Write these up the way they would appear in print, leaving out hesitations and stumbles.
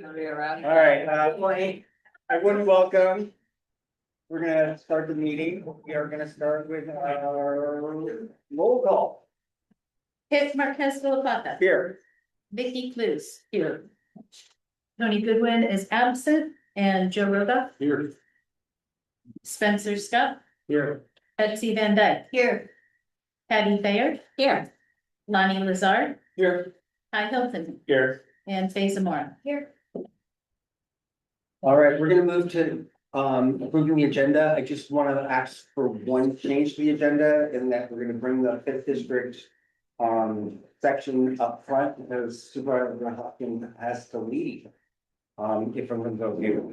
All right, well, hey, everyone, welcome. We're gonna start the meeting. We are gonna start with our roll call Hit Marquez Philippa. here. Vicky Clues. Here. Tony Goodwin is absent and Joe Roga. Here. Spencer Scott. Here. Betsy Van Dyke. Here. Patty Thayer. Here. Lonnie Lazard. Here. Ty Hilton. Here. And Faye Zamora. Here. All right, we're gonna move to approving the agenda. I just want to ask for one change to the agenda, and that we're gonna bring the fifth district section up front because Supervisor Hopkins has to leave. If I'm gonna go here.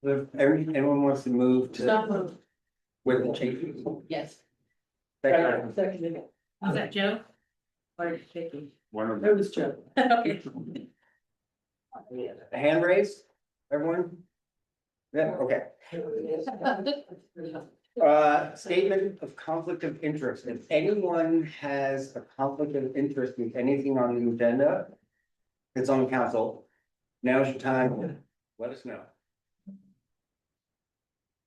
If anyone wants to move to with the changes. Yes. Second. Was that Joe? Or Vicky? One of It was Joe. Okay. Hand raised, everyone? Yeah, okay. Statement of conflict of interest. If anyone has a conflict of interest with anything on the agenda, it's on the council. Now's your time. Let us know.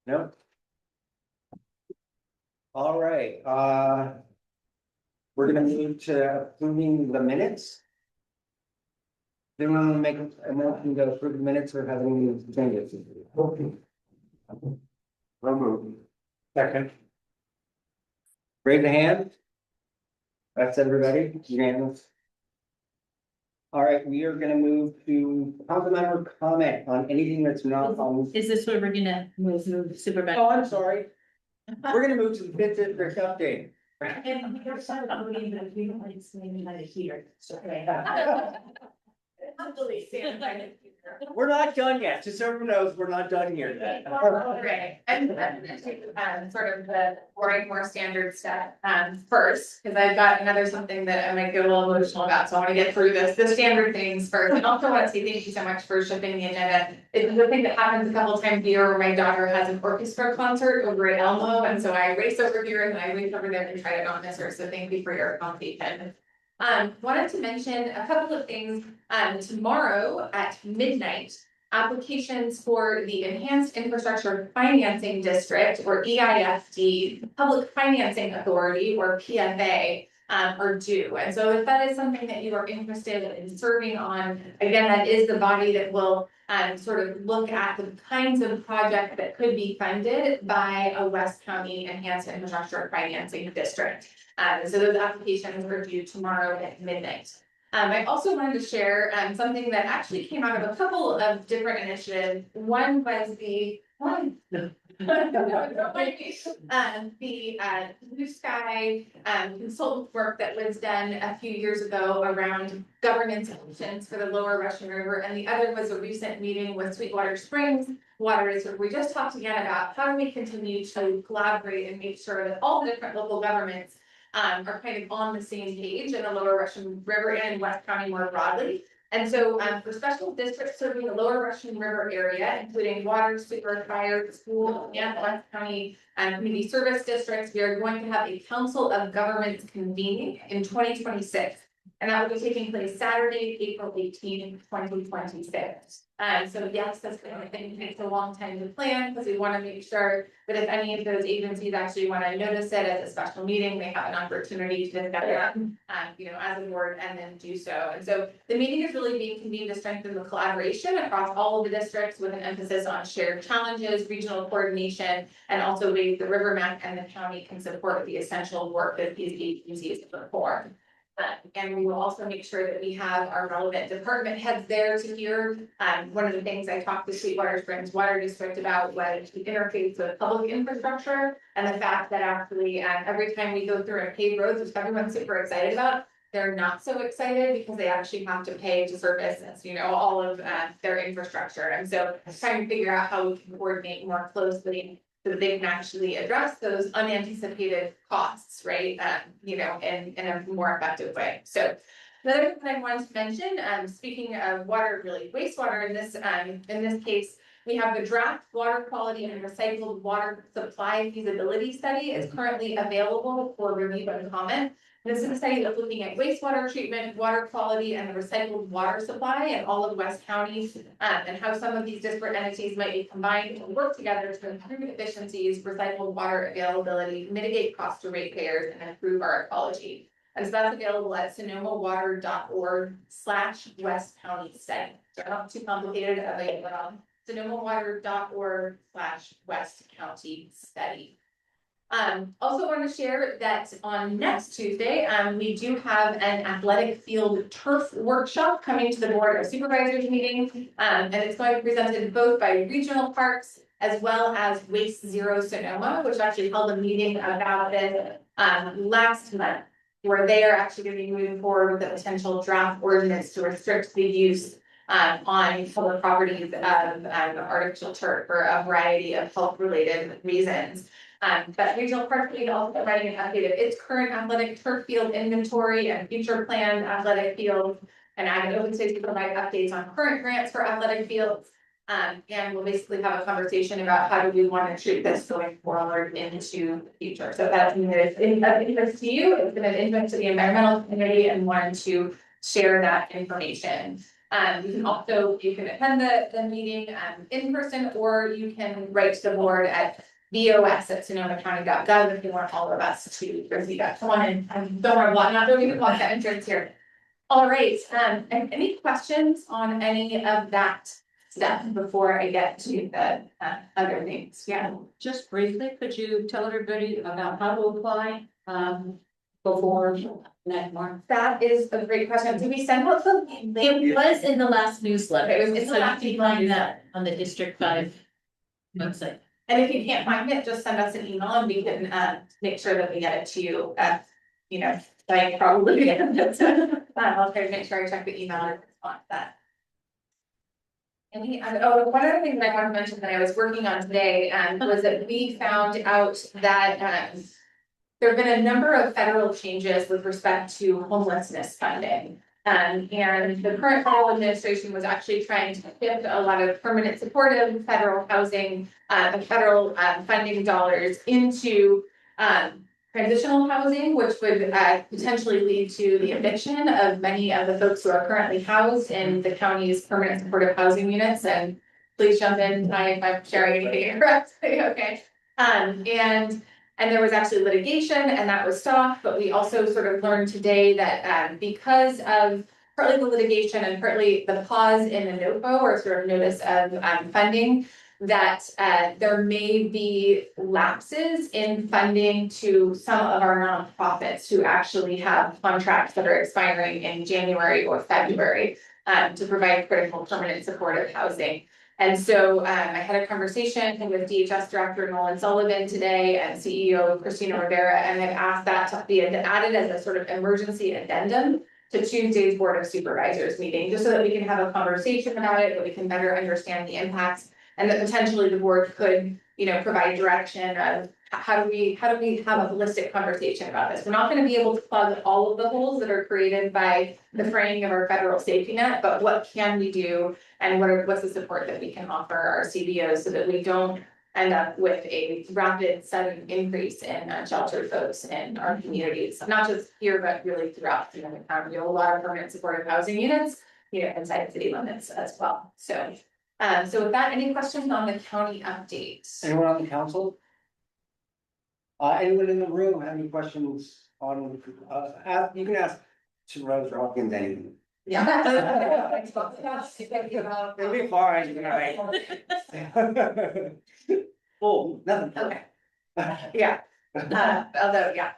No? All right, we're gonna move to approving the minutes. Do you want to make a motion to approve the minutes or have any changes? Second. Raise the hand. That's everybody, unanimous. All right, we are gonna move to council member comment on anything that's not on. Is this where we're gonna move supervisor? Oh, I'm sorry. We're gonna move to the fifth district update. And we're sorry, but we don't like saying that here. We're not done yet, just so everyone knows, we're not done here yet. Okay, I'm gonna take sort of the boring, more standard stuff first, because I've got another something that I might get a little emotional about, so I want to get through the standard things first. And also want to say thank you so much for shipping the agenda. It's the thing that happens a couple times a year where my daughter has an orchestra concert over at Elmo, and so I race over here and then I race over there and try to not miss her. So thank you for your accommodation. Wanted to mention a couple of things. Tomorrow at midnight, applications for the Enhanced Infrastructure Financing District, or EIFD, Public Financing Authority, or PFA, are due. And so if that is something that you are interested in serving on, again, that is the body that will sort of look at the kinds of projects that could be funded by a West County Enhanced Infrastructure Financing District. So those applications are due tomorrow at midnight. I also wanted to share something that actually came out of a couple of different initiatives. One was the Blue Sky consultant work that was done a few years ago around governance options for the lower Russian River, and the other was a recent meeting with Sweetwater Springs Water Reserve. We just talked again about how do we continue to collaborate and make sure that all the different local governments are kind of on the same page in the lower Russian River and West County more broadly. And so for special districts serving the lower Russian River area, including water, sewer, fire, school, and West County community service districts, we are going to have a council of governments convening in 2026. And that will be taking place Saturday, April 18, 2026. So yes, this kind of thing takes a long time to plan because we want to make sure that if any of those agencies actually want to notice it as a special meeting, they have an opportunity to discuss it, as a board and then do so. And so the meeting is really being convened to strengthen the collaboration across all of the districts with an emphasis on shared challenges, regional coordination, and also ways the Rivermec and the county can support the essential work that these agencies perform. And we will also make sure that we have our relevant department heads there to hear. One of the things I talked to Sweetwater Springs Water District about was the interface with public infrastructure and the fact that actually every time we go through and pave roads, which everyone's super excited about, they're not so excited because they actually have to pay to service, all of their infrastructure. And so trying to figure out how we can coordinate more closely so that they can actually address those unanticipated costs, right? In a more effective way. So another thing that I wanted to mention, speaking of water, really wastewater in this case, we have the draft water quality and recycled water supply feasibility study is currently available for review and comment. This is a study that's looking at wastewater treatment, water quality, and the recycled water supply in all of West County. And how some of these disparate entities might be combined to work together to improve efficiencies, recycled water availability, mitigate costs to ratepayers, and improve our ecology. And so that's available at sonomawater.org/West County study. So not too complicated, available on sonomawater.org/West County study. Also want to share that on next Tuesday, we do have an athletic field turf workshop coming to the Board of Supervisors meeting. And it's going to be presented both by Regional Parks as well as Waste Zero Sonoma, which actually held a meeting about this last month, where they are actually going to be moving forward with a potential draft ordinance to restrict the use on public properties of artificial turf for a variety of health related reasons. But Regional Park League also providing an update of its current athletic turf field inventory and future planned athletic fields. And Ag and Open Space will provide updates on current grants for athletic fields. And we'll basically have a conversation about how do we want to treat this going forward into the future. So that's of interest to you. It's been an interest to the environmental community and wanted to share that information. You can attend the meeting in person, or you can write to the board at BOS@sonomacounty.gov if you want all of us to receive that. Come on in. Don't worry, not doing the block that entrance here. All right, and any questions on any of that stuff before I get to the other things? Yeah. Just briefly, could you tell everybody about how to apply before next month? That is a great question. Did we send out the link? It was in the last newsletter, It was in the so you last can find that on the District 5 website. And if you can't find it, just send us an email and we can make sure that we get it to you. Like probably. I'll try to make sure I check the email and respond to that. One other thing that I wanted to mention that I was working on today was that we found out that there have been a number of federal changes with respect to homelessness funding. And the current federal administration was actually trying to shift a lot of permanent supportive federal housing, federal funding dollars into transitional housing, which would potentially lead to the eviction of many of the folks who are currently housed in the county's permanent supportive housing units. And please jump in tonight if I'm sharing anything incorrectly, okay? And there was actually litigation and that was stopped, but we also sort of learned today that because of partly the litigation and partly the pause in the NOFO or sort of notice of funding, that there may be lapses in funding to some of our nonprofits who actually have contracts that are expiring in January or February to provide critical permanent supportive housing. And so I had a conversation with DHS Director Nolan Sullivan today and CEO Christina Rivera, and I've asked that to be added as a sort of emergency addendum to Tuesday's Board of Supervisors meeting, just so that we can have a conversation about it, that we can better understand the impacts, and that potentially the board could, provide direction of how do we have a holistic conversation about this. We're not going to be able to plug all of the holes that are created by the framing of our federal safety net, but what can we do, and what's the support that we can offer our CBOs so that we don't end up with a rapid sudden increase in sheltered folks in our communities, not just here, but really throughout the county. We have a lot of permanent supportive housing units, inside city limits as well. So with that, any questions on the county updates? Anyone on the council? Anyone in the room have any questions on, you can ask Supervisor Hawkins anything. Yeah. It'll be fine, right? Oh, nothing. Okay. Yeah. Although, yeah,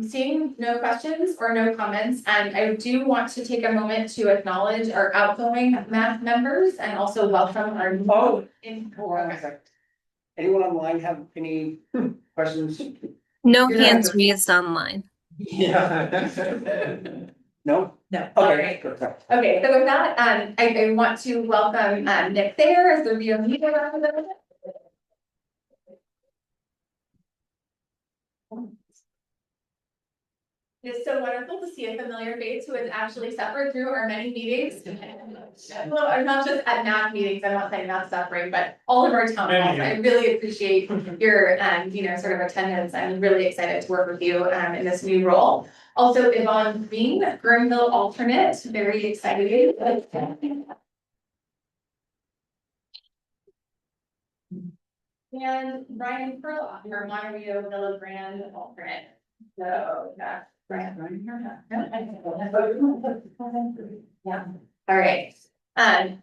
seeing no questions or no comments, and I do want to take a moment to acknowledge our outgoing math members and also welcome our new Anyone online have any questions? No You're not hands the- raised online. Yeah. No? No. Okay. Okay, so with that, I want to welcome Nick Thayer as the Rio Media representative. It is so wonderful to see a familiar face who has actually suffered through our many meetings. Well, or not just at NAC meetings, I'm not saying not suffering, but all of our town halls. I really appreciate your, sort of attendance. I'm really excited to work with you, in this new role. Also, Yvonne Green, Gurnville alternate, very excited. And Brian Perloff, our Monterey Villa Grand alternate. So, yeah, Brian. Yeah, all right. And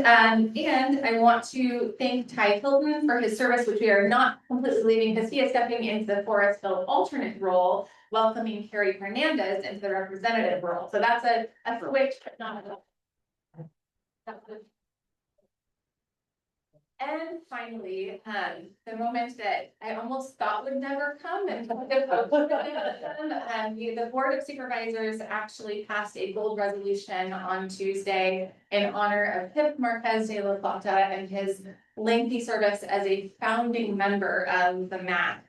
I want to thank Ty Hilton for his service, which we are not completely leaving because he is stepping into the Forest Hill alternate role, welcoming Carrie Hernandez into the representative role. So that's a switch, but not a. And finally, the moment that I almost thought would never come and the Board of Supervisors actually passed a gold resolution on Tuesday in honor of Pip Marquez de la Plata and his lengthy service as a founding member of the MAC.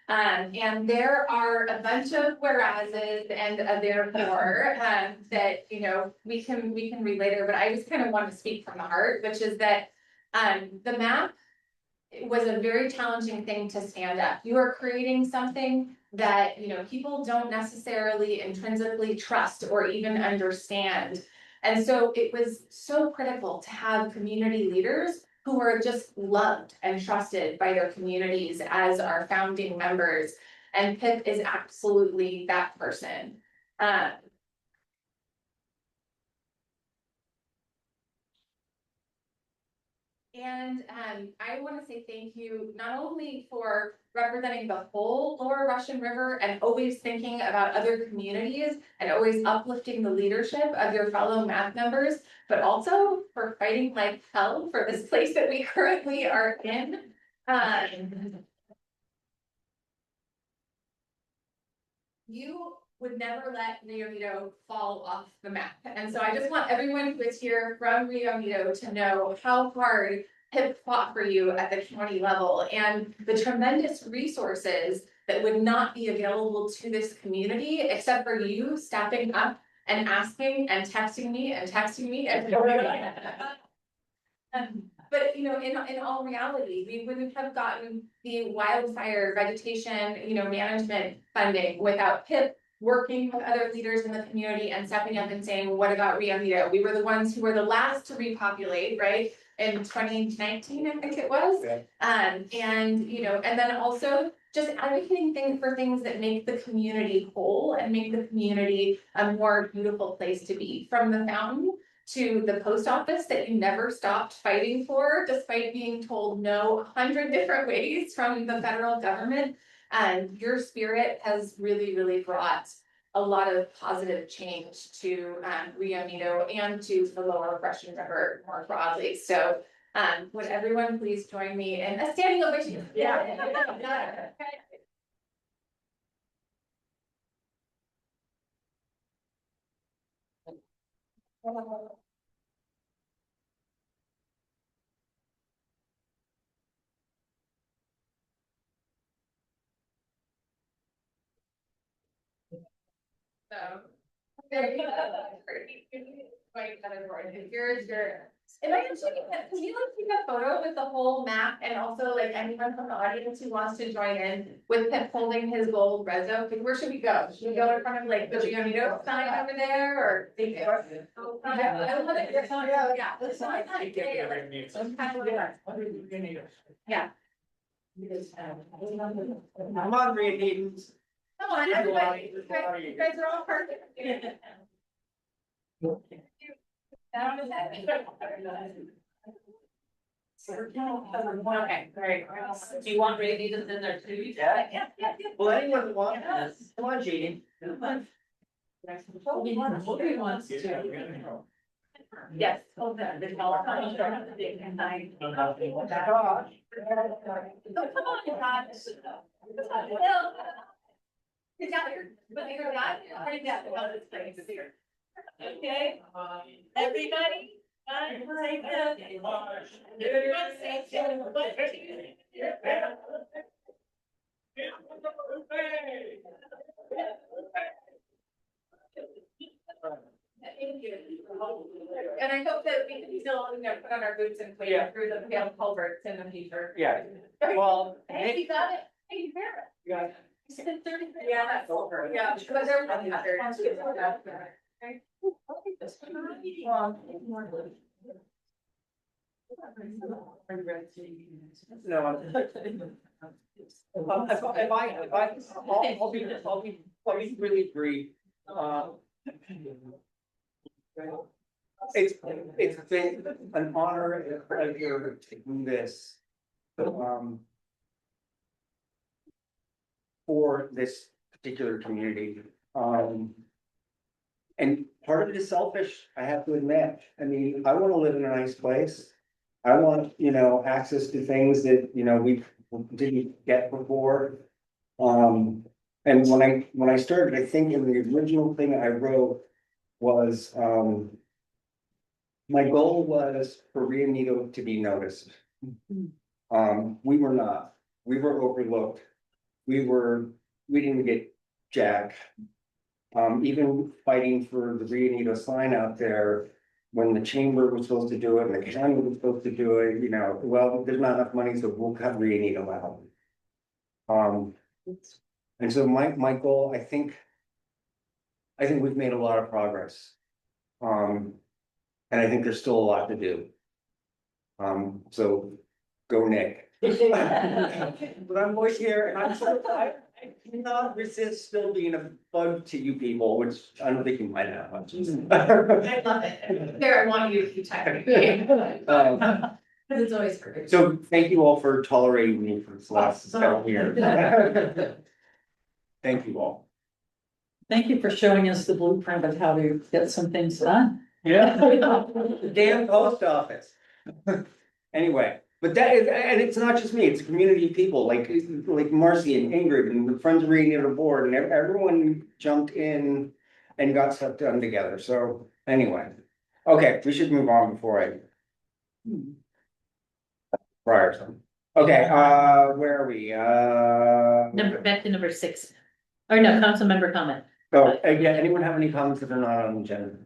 And there are a bunch of whereases and a therefore, that, we can read later, but I just kind of want to speak from the heart, which is that the map was a very challenging thing to stand up. You are creating something that, people don't necessarily intrinsically trust or even understand. And so it was so critical to have community leaders who were just loved and trusted by their communities as our founding members. And Pip is absolutely that person. And I want to say thank you not only for representing the whole Lower Russian River and always thinking about other communities and always uplifting the leadership of your fellow MAC members, but also for fighting like hell for this place that we currently are in. You would never let Rio Mito fall off the map. And so I just want everyone who is here from Rio Mito to know how hard Pip fought for you at the county level and the tremendous resources that would not be available to this community except for you stepping up and asking and texting me and texting me and but in all reality, we wouldn't have gotten the wildfire vegetation, management funding without Pip working with other leaders in the community and stepping up and saying, what about Rio Mito? We were the ones who were the last to repopulate, right? In 2019, I think it was. Yeah. And then also just advocating for things that make the community whole and make the community a more beautiful place to be, from the fountain to the post office that you never stopped fighting for, despite being told no 100 different ways from the federal government. And your spirit has really, really brought a lot of positive change to Rio Mito and to the Lower Russian River more broadly. So would everyone please join me in a standing ovation? Yeah. So. Here's your. If I can show you, can you take a photo with the whole map and also anyone from the audience who wants to join in with Pip holding his gold reso? Where should we go? Should we go in front of the Rio Mito sign over there or? Yeah. Yeah. Come on, Rio Edens. Come on, everybody. You guys are all perfect. Okay, great. Do you want Randy to send their two? Yeah. Well, anyone want this? Come on, Jaden. Nobody wants to. Yes. Okay, everybody. And I hope that we can still, put on our boots and play through the pale culverts in the future. Yeah, well, Hey, you got it. Hey, you got it. yeah. You said 30 minutes. Yeah, that's over. Yeah, but they're really No, I'll be really brief. It's been an honor and a pleasure to do this. For this particular community. And part of it is selfish, I have to admit. I mean, I want to live in a nice place. I want, access to things that, we didn't get before. And when I started, I think in the original thing I wrote was, my goal was for Rio Negro to be noticed. We were not, we were overlooked. We didn't get jack. Even fighting for the Rio Negro sign out there, when the chamber was supposed to do it and the county was supposed to do it, well, there's not enough money, so we'll cut Rio Negro out. And so my goal, I think we've made a lot of progress. And I think there's still a lot to do. So go Nick. But I'm always here and I cannot resist still being a bug to you people, which I don't think you might have. I love it. Here, I want you to keep typing. It's always perfect. So thank you all for tolerating me for this last 7 years. Thank you all. Thank you for showing us the blueprint of how to get some things done. Yeah. The damn post office. Anyway, but that is, and it's not just me, it's a community of people like Marcy and Ingrid and the Friends of Reading the board and everyone jumped in and got stuff done together. So anyway, okay, we should move on before I. Prior to. Okay, where are we? Back to number 6. Or no, council member comment. Oh, yeah, anyone have any comments that are not on the agenda?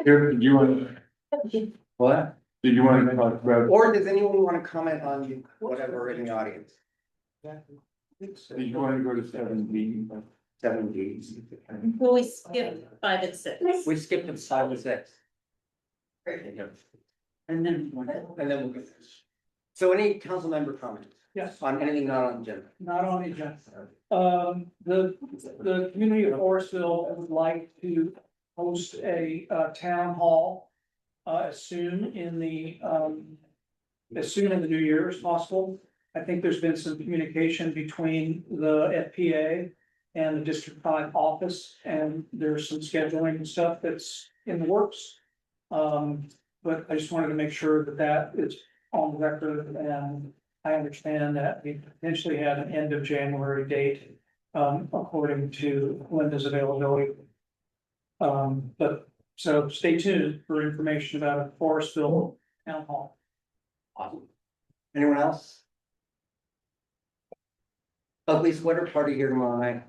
Here, do you want, What? do you want to talk about, Or does anyone want to comment on whatever in the audience? do you want to go to 7B? 7D. Well, we skipped 5 and 6. We skipped to 5 and 6. And then. And then we'll go. So any council member comments Yes, on anything not on the agenda? not on the agenda. The community of Forestville would like to host a town hall. As soon in the new year as possible. I think there's been some communication between the FPA and the District 5 office, and there's some scheduling and stuff that's in the works. But I just wanted to make sure that that is on the record, and I understand that we potentially had an end of January date, according to Linda's availability. But so stay tuned for information about a Forestville Town Hall. Awesome. Anyone else? Ugly sweater party here tomorrow night.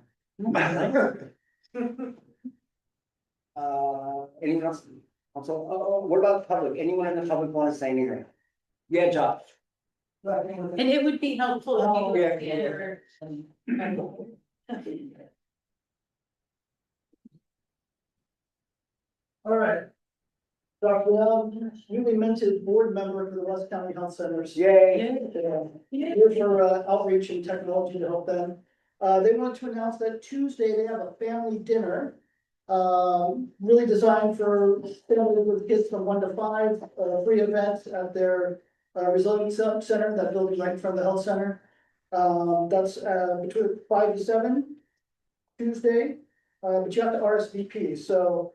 Anyone else? Also, what about the public? Anyone in the public want to say anything? Yeah, Josh. And it would be helpful if you. All right. Dr. Love, newly minted board member for the West County Health Centers. Yay. Here for outreach and technology to help them. They want to announce that Tuesday they have a family dinner. Really designed for families with kids from 1 to 5, free event at their resilience center, that building right in front of the health center. That's between 5 to 7 Tuesday, but you have to RSVP. So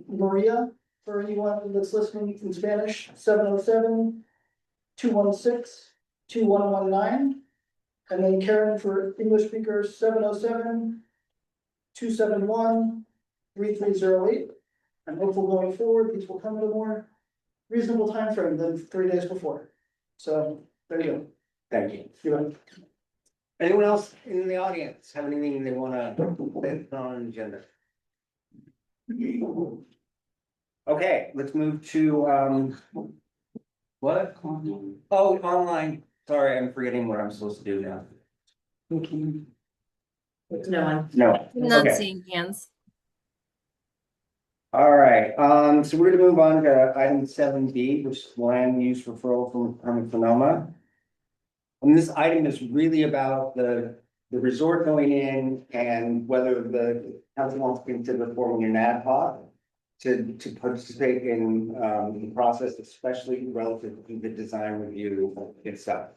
Maria, for anyone that's listening in Spanish, 707-216-2119. And then Karen for English speakers, 707-271-3308. I'm hopeful going forward, these will come at a more reasonable time frame than 3 days before. So there you go. Thank you. You're welcome. Anyone else in the audience have anything they wanna put on the agenda? Okay, let's move to, what? Oh, online. Sorry, I'm forgetting what I'm supposed to do now. No one. No, Not okay. seeing hands. All right, so we're gonna move on to item 7B, which is land use referral from Herman Sonoma. And this item is really about the resort going in and whether the council wants to consider forming an ad hoc to participate in, the process, especially relative to the design review itself.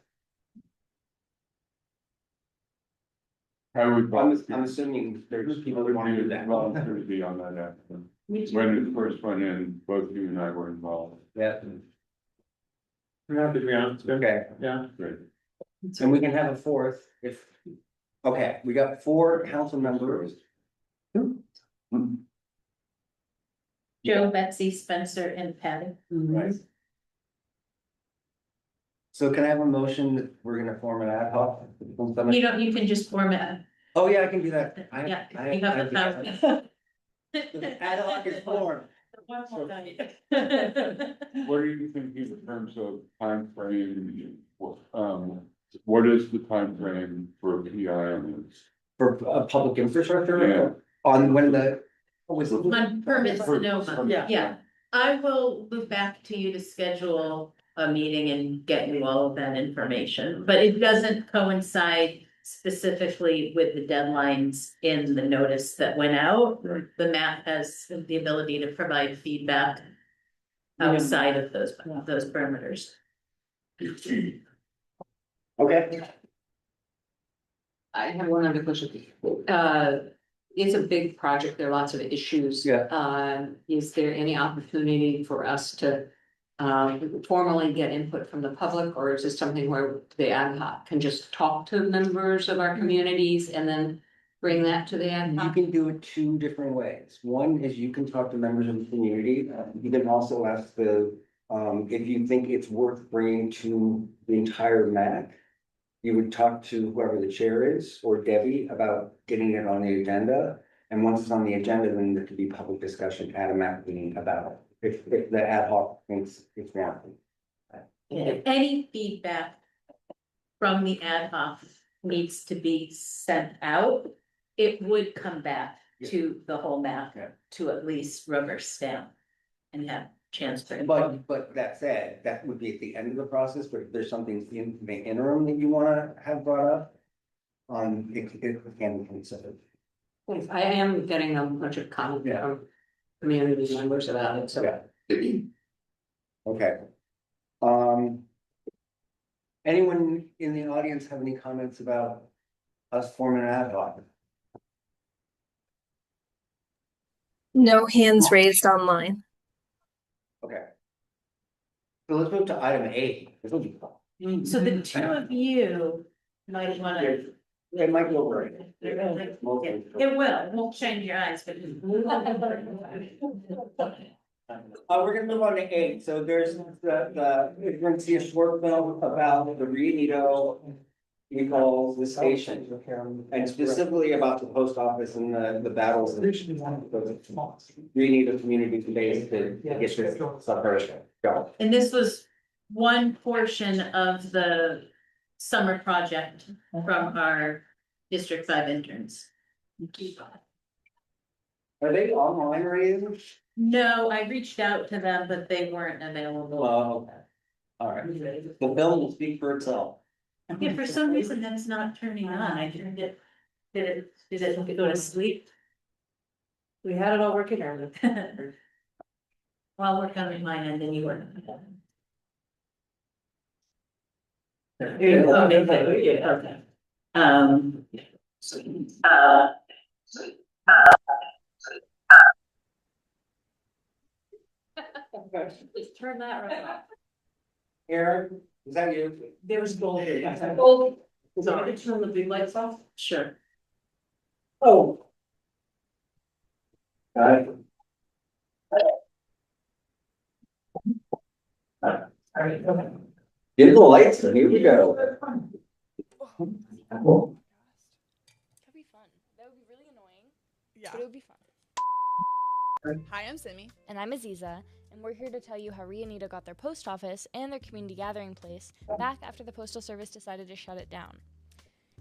I would. I'm assuming there's people who want to do that. Volunteer to be on that accident. When it first went in, both you and I were involved. Yeah, Yeah, to be honest. okay. Yeah. Great. And we can have a fourth if, okay, we got 4 council members. Joe, Betsy, Spencer, and Patty. Right. So can I have a motion that we're gonna form an ad hoc? You can just form it. Oh, yeah, I can do that. Yeah, you have the power. Ad hoc is formed. One more night. What are you thinking in terms of timeframe? What is the timeframe for PI on this? For public infrastructure? Yeah. On when the. Was On permits, Sonoma, Yeah. yeah. I will move back to you to schedule a meeting and get you all of that information, but it doesn't coincide specifically with the deadlines in the notice that went out. Right. The map has the ability to provide feedback outside of those parameters. Okay, I have one other question. It's a big project. There are lots of issues. Yeah. Is there any opportunity for us to formally get input from the public, or is this something where the ad hoc can just talk to members of our communities and then bring that to the ad you hoc? can do it 2 different ways. One is you can talk to members of the community. You can also ask if you think it's worth bringing to the entire MAC. You would talk to whoever the chair is or Debbie about getting it on the agenda. And once it's on the agenda, then there could be public discussion at a MAC meeting about it. If the ad hoc thinks it's warranted. If any feedback from the ad hoc needs to be sent out, it would come back to the whole map, Yeah. to at least rubber stamp and have chance for. But that said, that would be at the end of the process, but if there's something in the interim that you wanna have brought up. It can be considered. I am getting a bunch of comments Yeah. from community members about it, so. Yeah. Okay. Anyone in the audience have any comments about us forming an ad hoc? No hands raised online. Okay. So let's move to item 8. This will be fun. So the 2 of you might wanna. It might go right. It won't change your eyes, but. We're gonna move on to 8, so there's you're gonna see a short film about the Rio Nito. We call the station, and specifically about the post office and the battles. We need a community space to get this separation going. And this was one portion of the summer project from our District 5 interns. Are they online or anything? No, I reached out to them, but they weren't available. Okay. All right, the film will speak for itself. Yeah, for some reason that's not turning on. I turned it, did it go to sleep? We had it all working out. Well, I'll work on mine and then you work. Okay. Just turn that right off. Aaron, is that you? There was gold. Gold. Sorry. Turn the big lights off? Sure. Oh. Got it. Get the lights, here we go. That'd be fun. That would be really annoying, but it would be fun. Hi, I'm Simi. And I'm Aziza, and we're here to tell you how Rio Nido got their post office and their community gathering place back after the Postal Service decided to shut it down.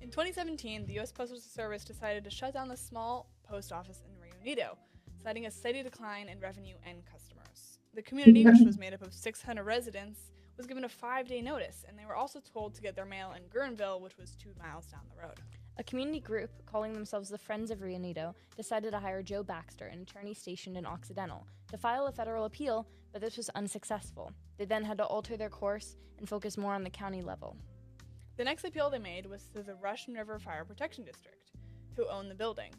In 2017, the U.S. Postal Service decided to shut down the small post office in Rio Nido, citing a steady decline in revenue and customers. The community, which was made up of 600 residents, was given a 5-day notice, and they were also told to get their mail in Guerneville, which was 2 miles down the road. A community group, calling themselves the Friends of Rio Nido, decided to hire Joe Baxter, an attorney stationed in Occidental, to file a federal appeal, but this was unsuccessful. They then had to alter their course and focus more on the county level. The next appeal they made was to the Russian River Fire Protection District, who owned the building.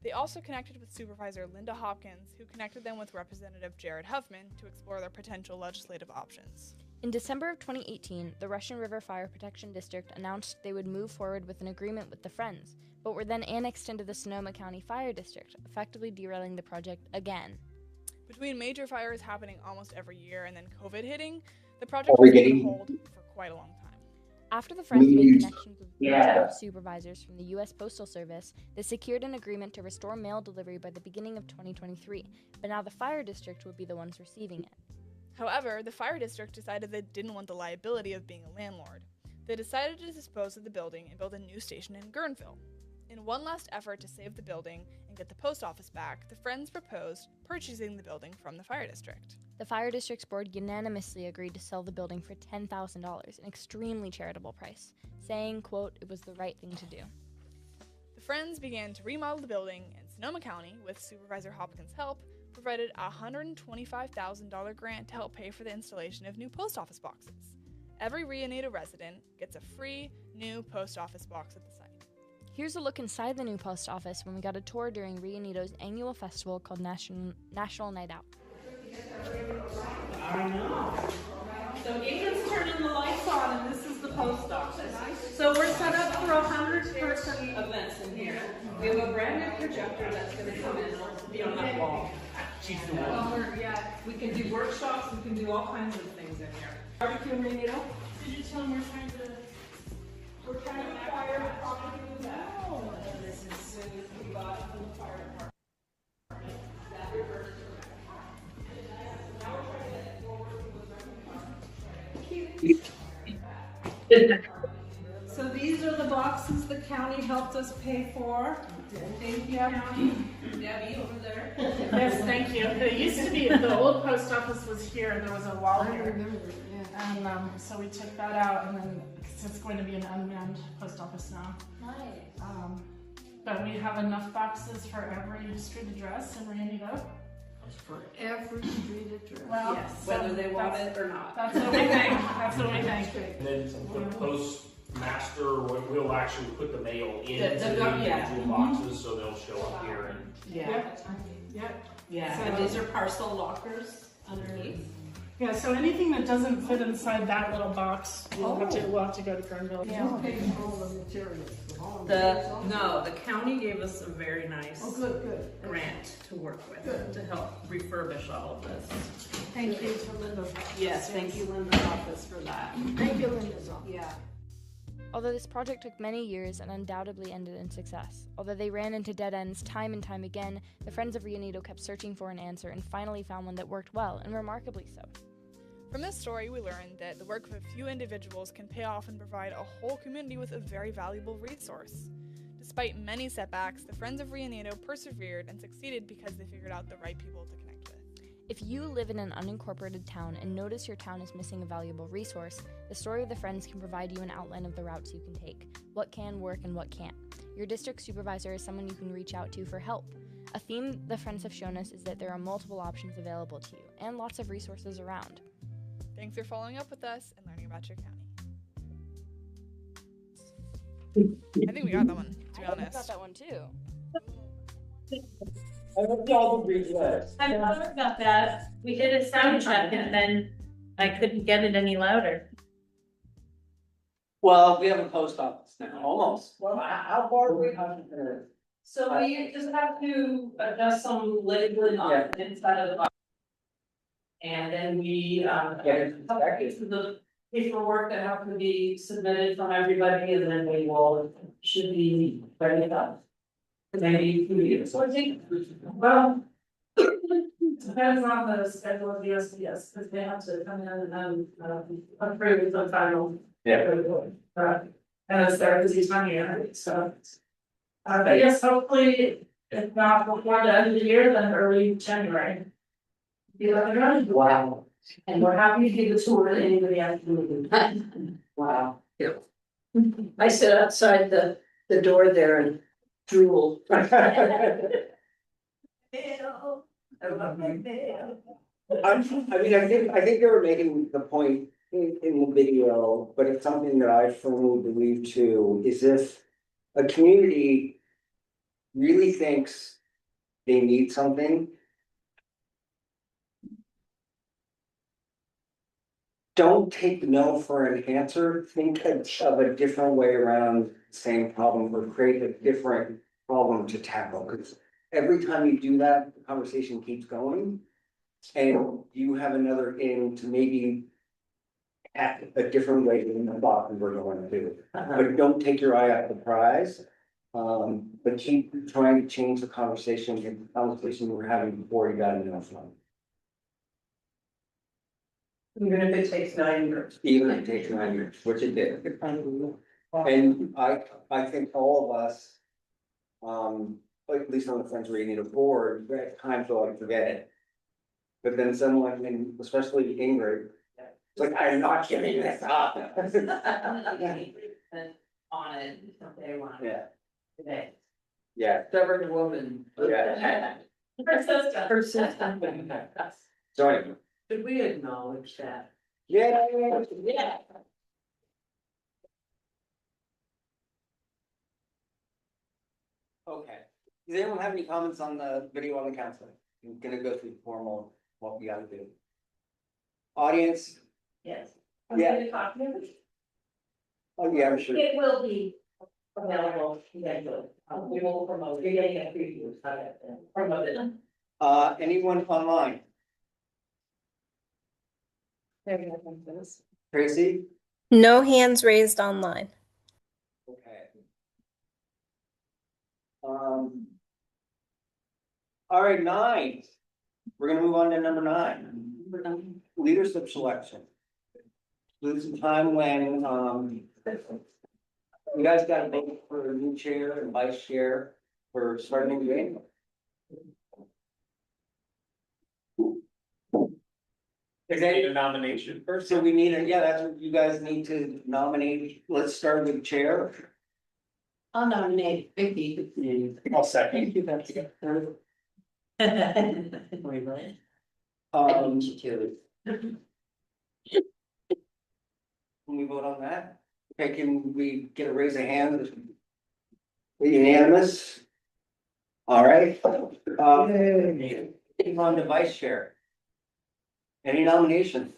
They also connected with Supervisor Linda Hopkins, who connected them with Representative Jared Huffman to explore their potential legislative options. In December of 2018, the Russian River Fire Protection District announced they would move forward with an agreement with the Friends, but were then annexed into the Sonoma County Fire District, effectively derailing the project again. Between major fires happening almost every year and then COVID hitting, the project was on hold for quite a long time. After the Friends made connections with regional supervisors from the U.S. Postal Service, they secured an agreement to restore mail delivery by the beginning of 2023, but now the Fire District would be the ones receiving it. However, the fire district decided they didn't want the liability of being a landlord. They decided to dispose of the building and build a new station in Guerneville. In one last effort to save the building and get the post office back, the Friends proposed purchasing the building from the fire district. The Fire District's board unanimously agreed to sell the building for $10,000, an extremely charitable price, saying, quote, it was the right thing to do. The Friends began to remodel the building, and Sonoma County, with Supervisor Hopkins' help, provided a $125,000 grant to help pay for the installation of new post office boxes. Every Rio Nido resident gets a free new post office box at the site. Here's a look inside the new post office when we got a tour during Rio Nido's annual festival called National Night Out. I know. So Ethan's turning the lights on and this is the post office. So we're set up for 100-person events in here. We have a brand new projector that's gonna come in and be on that wall. We can do workshops, we can do all kinds of things in here. Barbecue in Rio Nido? Did you tell them we're trying to acquire a property with that? Oh, this is soon as we bought it from the fire department. So these are the boxes the county helped us pay for. Thank you, County. Debbie over there. Yes, thank you. It used to be, the old post office was here, and there was a wall here. And so we took that out, and then it's going to be an unmanned post office now. Nice. But we have enough boxes for every street address in Rio Nido. For every street address. Well, Yes, whether they want it or not. That's what we think. That's what we think. And then the postmaster will actually put the mail into the yeah. individual boxes, so they'll show up here and. Yep. Yeah, So- and these are parcel lockers underneath. Yeah, so anything that doesn't fit inside that little box, we'll have to go to Guerneville. The county gave us a very nice grant to work with to help refurbish all of this. Thank you to Linda's office. Yes, thank you, Linda's office, for that. Thank you, Linda's office. Yeah. Although this project took many years and undoubtedly ended in success, although they ran into dead ends time and time again, the Friends of Rio Nido kept searching for an answer and finally found one that worked well, and remarkably so. From this story, we learned that the work of a few individuals can pay off and provide a whole community with a very valuable resource. Despite many setbacks, the Friends of Rio Nido persevered and succeeded because they figured out the right people to connect with. If you live in an unincorporated town and notice your town is missing a valuable resource, the story of the Friends can provide you an outline of the routes you can take, what can work and what can't. Your district supervisor is someone you can reach out to for help. A theme the Friends have shown us is that there are multiple options available to you, and lots of resources around. Thanks for following up with us and learning about your county. I think we got that one, to be honest. I got that one too. I hope y'all agree with that. I thought about that. We did a sound check and then I couldn't get it any louder. Well, we have a post office now, almost. Well, how far are we? So we just have to adjust some labeling on the inside of the box. And then we, Get it inspected. the paperwork that have to be submitted from everybody, and then we will, should be ready up. Maybe 2 years, so I think, well. Depends on the schedule of the SDS, because they have to come in and, approve the final. Yeah. And it's their busy time here, so. But yes, hopefully, if not before the end of the year, then early January. Be up and running. Wow. And we're happy to give the tour to anybody after. Wow. I sit outside the door there and drool. I think they were making the point in the video, but it's something that I firmly believe too, is if a community really thinks they need something, don't take no for an answer, think of a different way around the same problem or create a different problem to tackle, because every time you do that, the conversation keeps going. And you have another in to maybe act a different way than the thought we were going to do. But don't take your eye off the prize. But keep trying to change the conversation, the conversation we were having before you got enough fun. Even if it takes 9 years. Even if it takes 9 years, which it did. And I think all of us, at least on the Friends Reading Board, at times they'll like forget it. But then someone, and especially Ingrid, it's like, I'm not giving this up. On it, they want Yeah, today. yeah, Stubborn woman. yeah. Persistent. So anyway, Should we acknowledge that? yeah. Yeah. Okay, does anyone have any comments on the video on the council? I'm gonna go through formal, what we gotta do. Audience, Yes. Yeah. It oh yeah, I'm sure. will be available eventually. We will promote, you're getting a preview of it, promote it. Anyone online? Tracy? No hands raised online. Okay. All right, 9. We're gonna move on to number 9. Leadership selection. This is a time when, you guys gotta vote for a new chair and vice chair for starting the game. Is that a nomination? first? So we need yeah, that's what you guys need to nominate. Let's start with chair. I'll nominate Vicky. I'll second. Um, can we vote on that? Okay, can we get a raise of hands? Unanimous? All right. Moving on to vice chair. Any nominations?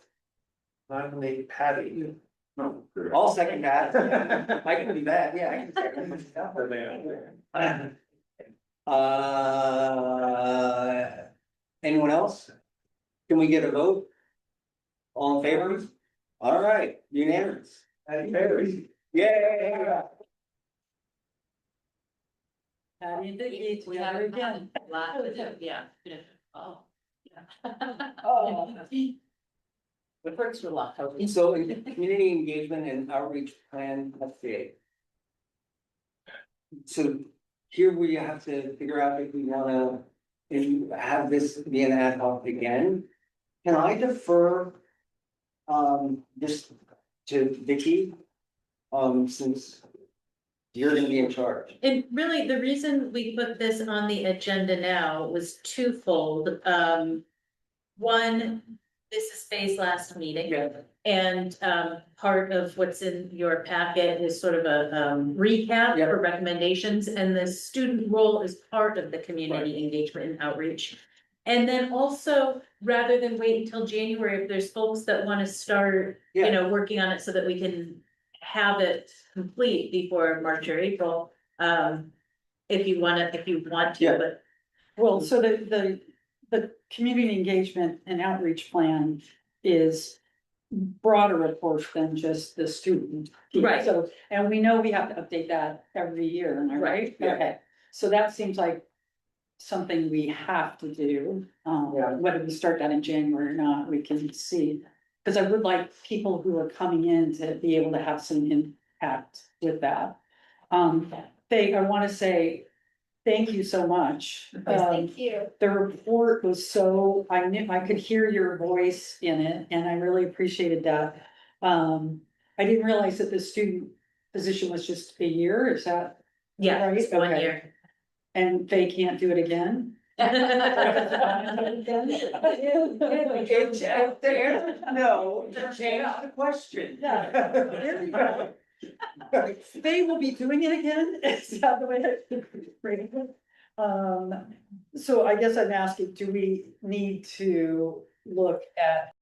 Nominate Patty. No. I'll second that. I can do that, yeah, I can second. Anyone else? Can we get a vote? All in favor? All right, unanimous. Yeah. We have her again. Yeah. Oh. Oh. The perks were locked. So in community engagement and outreach plan update. So here we have to figure out if we wanna, have this be an ad hoc again. Can I defer, this to Vicky? Since you're gonna be in charge. And really, the reason we put this on the agenda now was twofold. One, this is Faye's last meeting. Yeah. And part of what's in your packet is sort of a recap Yeah. for recommendations, and the student role is part of the community engagement and outreach. And then also, rather than wait until January, if there's folks that want to start, Yeah. working on it so that we can have it complete before March or April. If you want to, Yeah. but Well, so the community engagement and outreach plan is broader report than just the student. piece. Right. So, and we know we have to update that every year, am I right? Yeah. Okay, so that seems like something we have to do. Yeah. Whether we start that in January or not, we can see. Cause I would like people who are coming in to be able to have some impact with that. I wanna say, thank you so much. Thank you. The report was so, I knew, I could hear your voice in it, and I really appreciated that. I didn't realize that the student position was just a year, is that? Yeah, right? it's 1 Okay. year. And they can't do it again? No, that's not the question. Yeah. There you go. They will be doing it again, is that the way I phrase it? So I guess I'm asking, do we need to look at?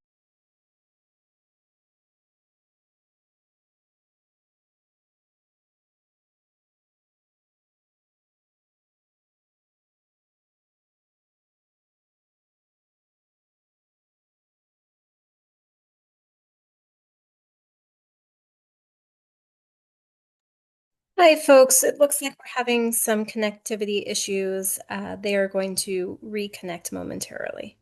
Hi, folks. It looks like we're having some connectivity issues. They are going to reconnect momentarily.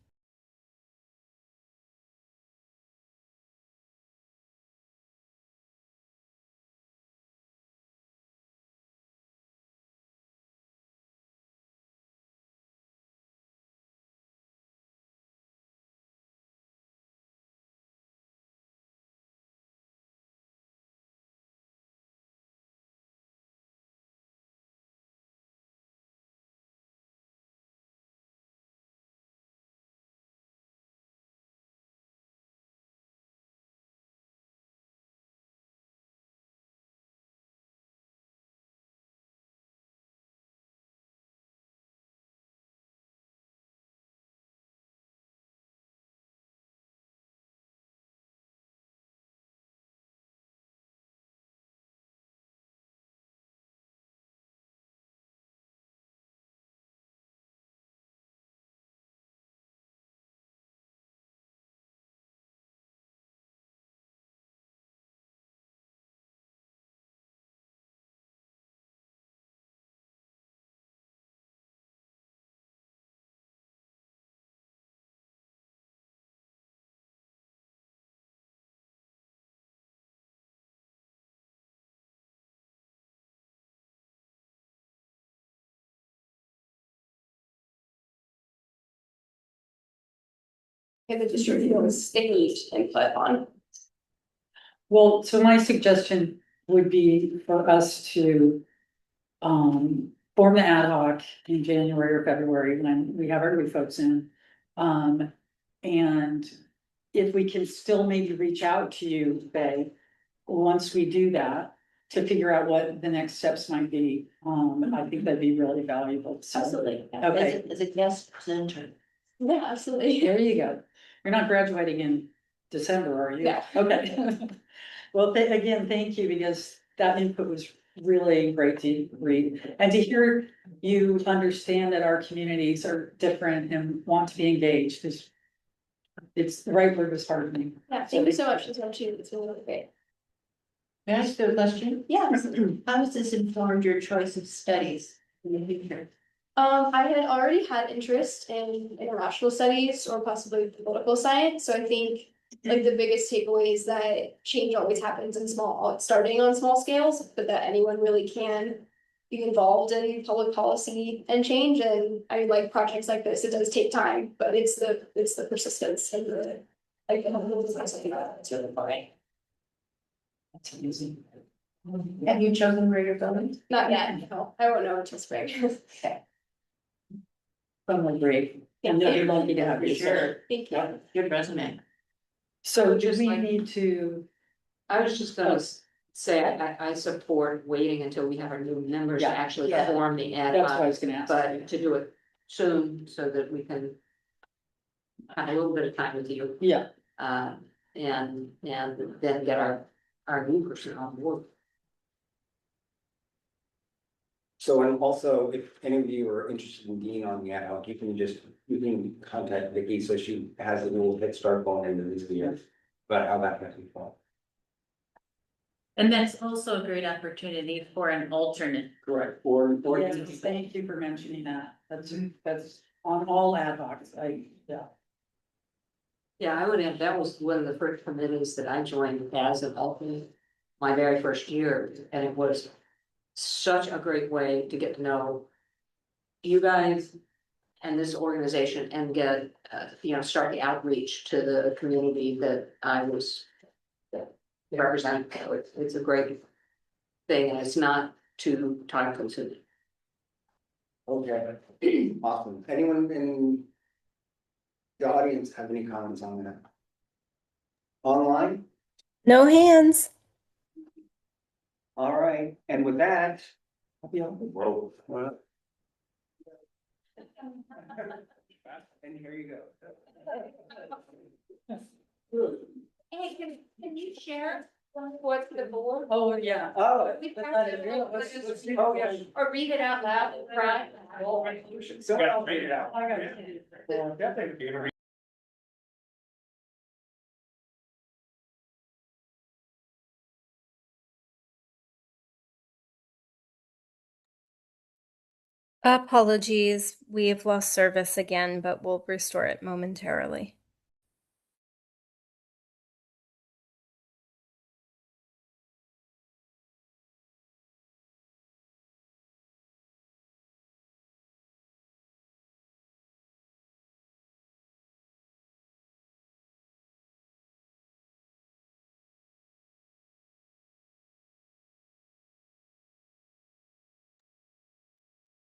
The district feels they need input on. Well, so my suggestion would be for us to form the ad hoc in January or February when we have our new folks in. And if we can still maybe reach out to you, Faye, once we do that, to figure out what the next steps might be, I think that'd be really valuable. So, Absolutely. Okay. As a guest presenter. Yeah, absolutely. There you go. You're not graduating in December, are you? No. Okay. Well, again, thank you, because that input was really great to read and to hear you understand that our communities are different and want to be engaged is. It's the right word was hard for me. Yeah, thank you so much for this opportunity. It's been really great. May I ask you a question? Yes. How has this informed your choice of studies in the future? I had already had interest in international studies or possibly political science, so I think like the biggest takeaway is that change always happens in starting on small scales, but that anyone really can be involved in public policy and change. And I like projects like this. It does take time, but it's the persistence and the like the whole something that's really fun. That's amazing. Have you chosen where you're going? Not yet, no, I won't know until spring. Okay. From great. Thank And you. you're lucky to have you. Sure. Thank you. Good resume. So do Just we like- need to? I was just gonna say, I support waiting until we have our new members to Yeah, actually yeah. form the ad That's what I hoc, was gonna ask. but to do it soon so that we can have a little bit of time with you, Yeah, and then get our new person on board. So, and also, if any of you are interested in being on the ad hoc, you can contact Vicky, so she has a little head start going into this year. but how that makes me feel. And that's also a great opportunity for an alternate. Correct, or. Yes, thank you for mentioning that. That's on all ad hocs. Yeah. Yeah, I would add, that was one of the first committees that I joined as an alternate, my very first year, and it was such a great way to get to know you guys and this organization and get, start the outreach to the community that I was representing. So it's a great thing, and it's not too time consuming. Okay, awesome. Anyone in the audience have any comments on that? Online? No hands. All right, and with that. Whoa. And here you go. Hey, can you share one for the board? Oh, yeah. Oh. Oh, yes. Or read it out loud, right? So I'll read it out. Apologies, we've lost service again, but we'll restore it momentarily.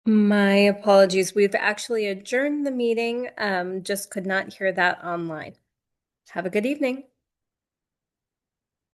My apologies. We've actually adjourned the meeting. Just could not hear that online. Have a good evening.